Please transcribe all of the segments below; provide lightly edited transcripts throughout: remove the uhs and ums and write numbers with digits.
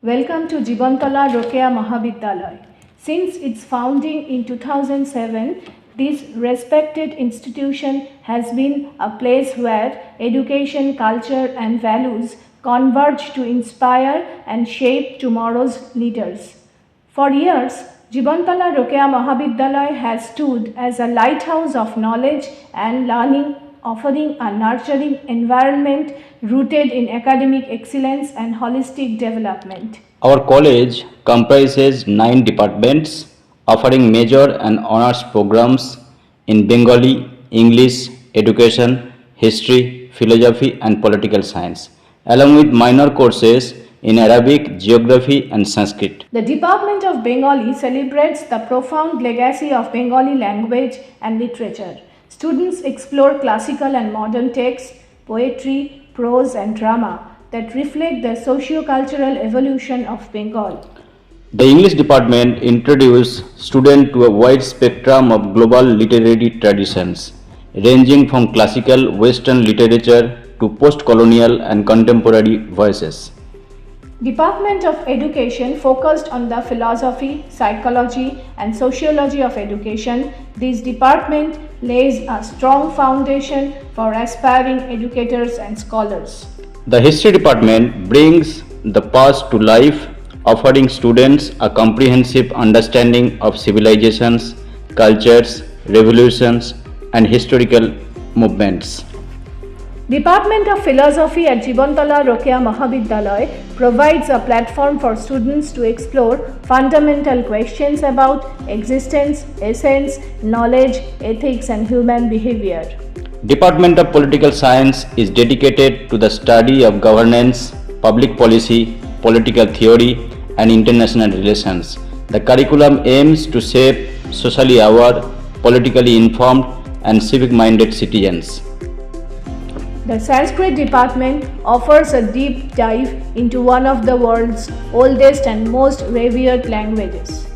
Welcome to Jibontala Rokeya Mahavidyalaya. Since its founding in 2007, this respected institution has been a place where education, culture, and values converge to inspire and shape tomorrow's leaders. For years, Jibontala Rokeya Mahavidyalaya has stood as a lighthouse of knowledge and learning, offering a nurturing environment rooted in academic excellence and holistic development. Our college comprises 9 departments offering major and honors programs in Bengali, English, Education, History, Philosophy and Political Science, along with minor courses in Arabic, Geography and Sanskrit. The Department of Bengali celebrates the profound legacy of Bengali language and literature. Students explore classical and modern texts, poetry, prose and drama that reflect the socio-cultural evolution of Bengal. The English department introduces students to a wide spectrum of global literary traditions, ranging from classical Western literature to post-colonial and contemporary voices. Department of Education focused on the philosophy, psychology and sociology of education. This department lays a strong foundation for aspiring educators and scholars. The History department brings the past to life, offering students a comprehensive understanding of civilizations, cultures, revolutions and historical movements. Department of Philosophy at Jibontala Rokeya Mahavidyalaya provides a platform for students to explore fundamental questions about existence, essence, knowledge, ethics and human behavior. Department of Political Science is dedicated to the study of governance, public policy, political theory and international relations. The curriculum aims to shape socially aware, politically informed and civic-minded citizens. The Sanskrit department offers a deep dive into one of the world's oldest and most revered languages.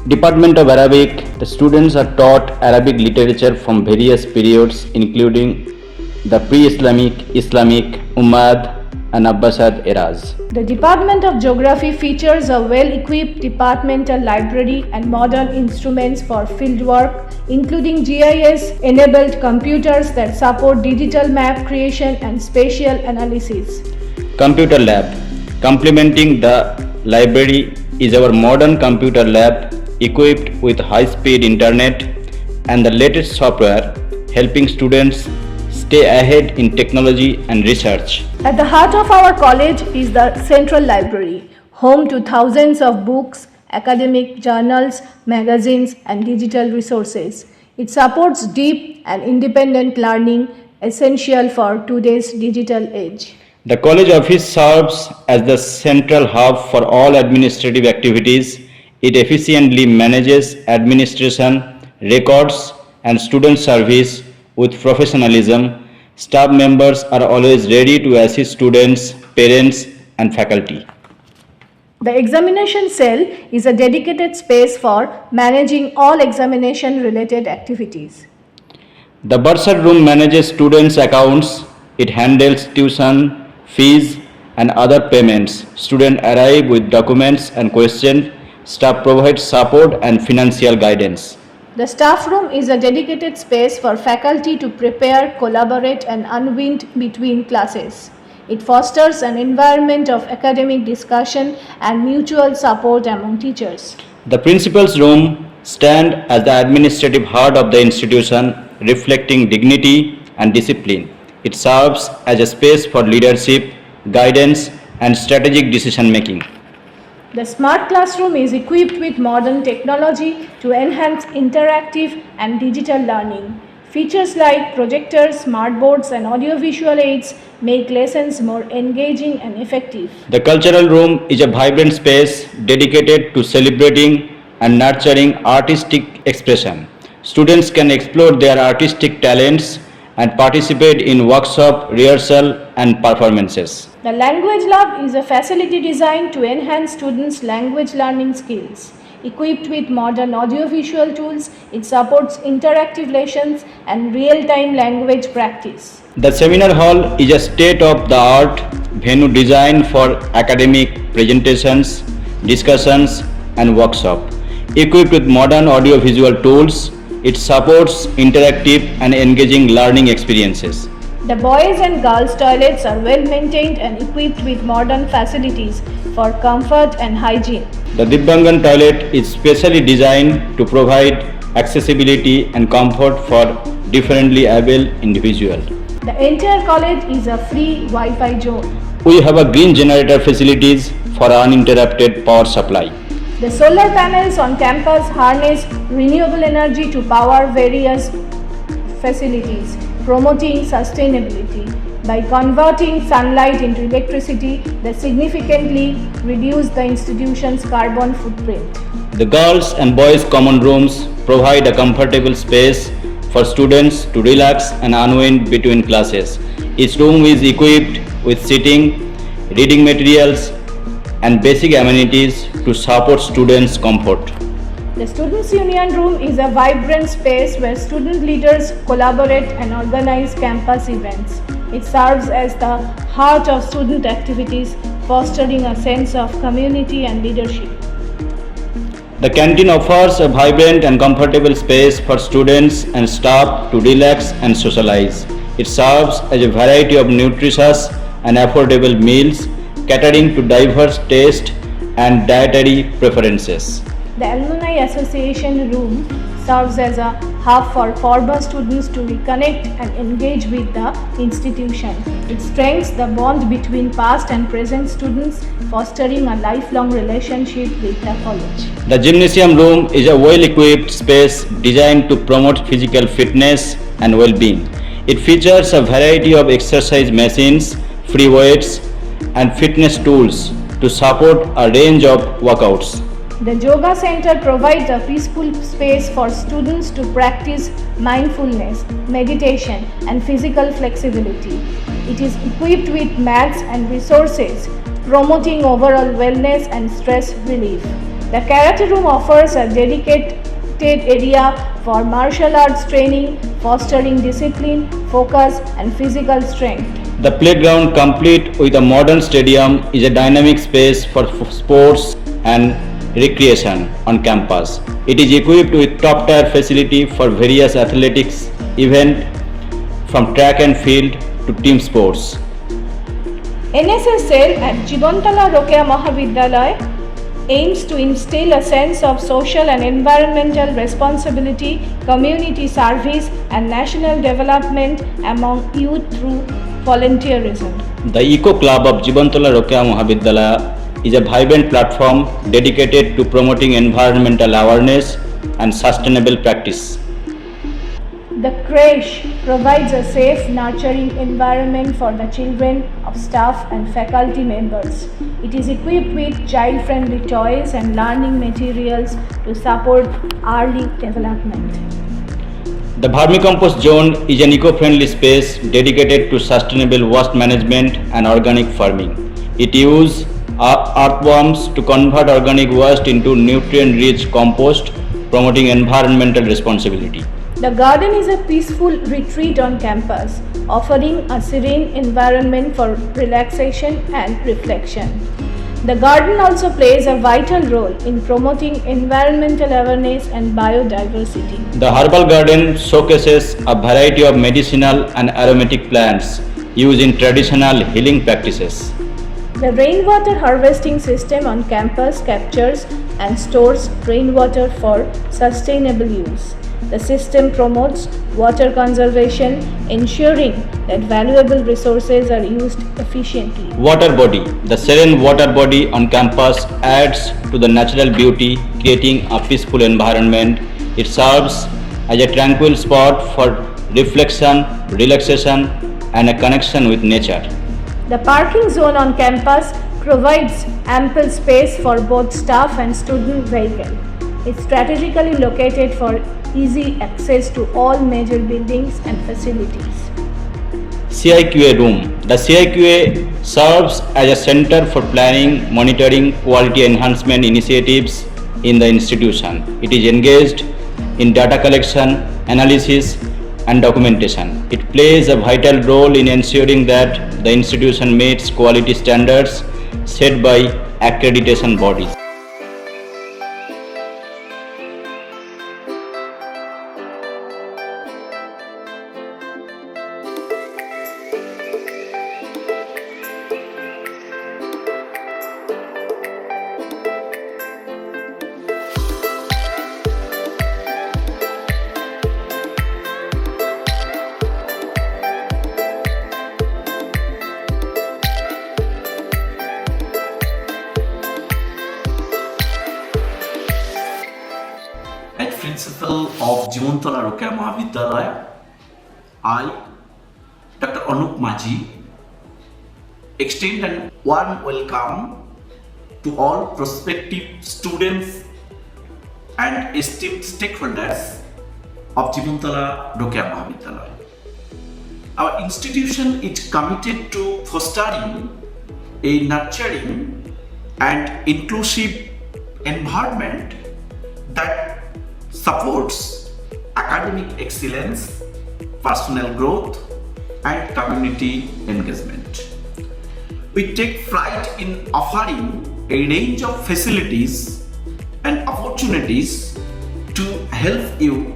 Department of Arabic, the students are taught Arabic literature from various periods including the pre-Islamic, Islamic, Umayyad and Abbasid eras. The Department of Geography features a well-equipped departmental library and modern instruments for fieldwork, including GIS-enabled computers that support digital map creation and spatial analysis. Computer lab. Complementing the library is our modern computer lab equipped with high-speed internet and the latest software, helping students stay ahead in technology and research. At the heart of our college is the Central Library, home to thousands of books, academic journals, magazines, and digital resources. It supports deep and independent learning, essential for today's digital age. The college office serves as the central hub for all administrative activities. It efficiently manages administration, records, and student service with professionalism. Staff members are always ready to assist students, parents, and faculty. The examination cell is a dedicated space for managing all examination-related activities. The bursar room manages students' accounts. It handles tuition, fees, and other payments. Students arrive with documents and questions. Staff provides support and financial guidance. The staff room is a dedicated space for faculty to prepare, collaborate, and unwind between classes. It fosters an environment of academic discussion and mutual support among teachers. The principal's room stands as the administrative heart of the institution, reflecting dignity and discipline. It serves as a space for leadership, guidance, and strategic decision-making. The Smart Classroom is equipped with modern technology to enhance interactive and digital learning. Features like projectors, smart boards, and audiovisual aids make lessons more engaging and effective. The cultural room is a vibrant space dedicated to celebrating and nurturing artistic expression. Students can explore their artistic talents and participate in workshop, rehearsal, and performances. The Language Lab is a facility designed to enhance students' language learning skills. Equipped with modern audiovisual tools, it supports interactive lessons and real-time language practice. The seminar hall is a state-of-the-art venue designed for academic presentations, discussions, and workshop. Equipped with modern audio-visual tools, it supports interactive and engaging learning experiences. The boys and girls toilets are well maintained and equipped with modern facilities for comfort and hygiene. The Dibyangan toilet is specially designed to provide accessibility and comfort for differently able individuals. The entire college is a free Wi-Fi zone. We have a green generator facilities for uninterrupted power supply. The solar panels on campus harness renewable energy to power various facilities, promoting sustainability. By converting sunlight into electricity, they significantly reduce the institution's carbon footprint. The girls and boys common rooms provide a comfortable space for students to relax and unwind between classes. Each room is equipped with seating, reading materials, and basic amenities to support students' comfort. The Students' Union Room is a vibrant space where student leaders collaborate and organize campus events. It serves as the heart of student activities, fostering a sense of community and leadership. The canteen offers a vibrant and comfortable space for students and staff to relax and socialize. It serves as a variety of nutritious and affordable meals, catering to diverse tastes and dietary preferences. The Alumni Association Room serves as a hub for former students to reconnect and engage with the institution. It strengthens the bond between past and present students, fostering a lifelong relationship with the college. The gymnasium room is a well-equipped space designed to promote physical fitness and well-being. It features a variety of exercise machines, free weights, and fitness tools to support a range of workouts. The Yoga Center provides a peaceful space for students to practice mindfulness, meditation, and physical flexibility. It is equipped with mats and resources, promoting overall wellness and stress relief. The Karate Room offers a dedicated area for martial arts training, fostering discipline, focus, and physical strength. The playground, complete with a modern stadium, is a dynamic space for sports and recreation on campus. It is equipped with top-tier facility for various athletics events, from track and field to team sports. NSS cell at Jibontala Rokeya Mahavidyalaya aims to instill a sense of social and environmental responsibility, community service, and national development among youth through volunteerism. The Eco Club of Jibontala Rokeya Mahavidyalaya is a vibrant platform dedicated to promoting environmental awareness and sustainable practice. The creche provides a safe, nurturing environment for the children of staff and faculty members. It is equipped with child-friendly toys and learning materials to support early development. The Vermicompost Zone is an eco-friendly space dedicated to sustainable waste management and organic farming. It uses earthworms to convert organic waste into nutrient-rich compost, promoting environmental responsibility. The garden is a peaceful retreat on campus, offering a serene environment for relaxation and reflection. The garden also plays a vital role in promoting environmental awareness and biodiversity. The herbal garden showcases a variety of medicinal and aromatic plants used in traditional healing practices. The rainwater harvesting system on campus captures and stores rainwater for sustainable use. The system promotes water conservation, ensuring that valuable resources are used efficiently. Water body. The serene water body on campus adds to the natural beauty, creating a peaceful environment. It serves as a tranquil spot for reflection, relaxation, and a connection with nature. The parking zone on campus provides ample space for both staff and student vehicle. It's strategically located for easy access to all major buildings and facilities. CIQA room. The CIQA serves as a center for planning, monitoring, quality enhancement initiatives in the institution. It is engaged in data collection, analysis, and documentation. It plays a vital role in ensuring that the institution meets quality standards set by accreditation bodies. As principal of Jimontola Rokeya Mahavidyalaya, I, Dr. Anup Maji, extend a warm welcome to all prospective students and esteemed stakeholders of Jimontola Rokeya Mahavidyalaya. Our institution is committed to fostering a nurturing and inclusive environment that supports academic excellence, personal growth, and community engagement. We take pride in offering a range of facilities and opportunities to help you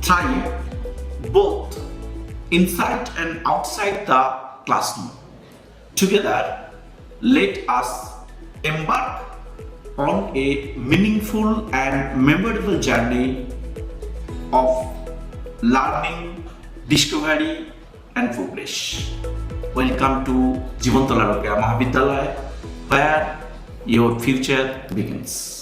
thrive both inside and outside the classroom. Together, let us embark on a meaningful and memorable journey of learning, discovery, and progress. Welcome to Jimontola Rokeya Mahavidyalaya, where your future begins.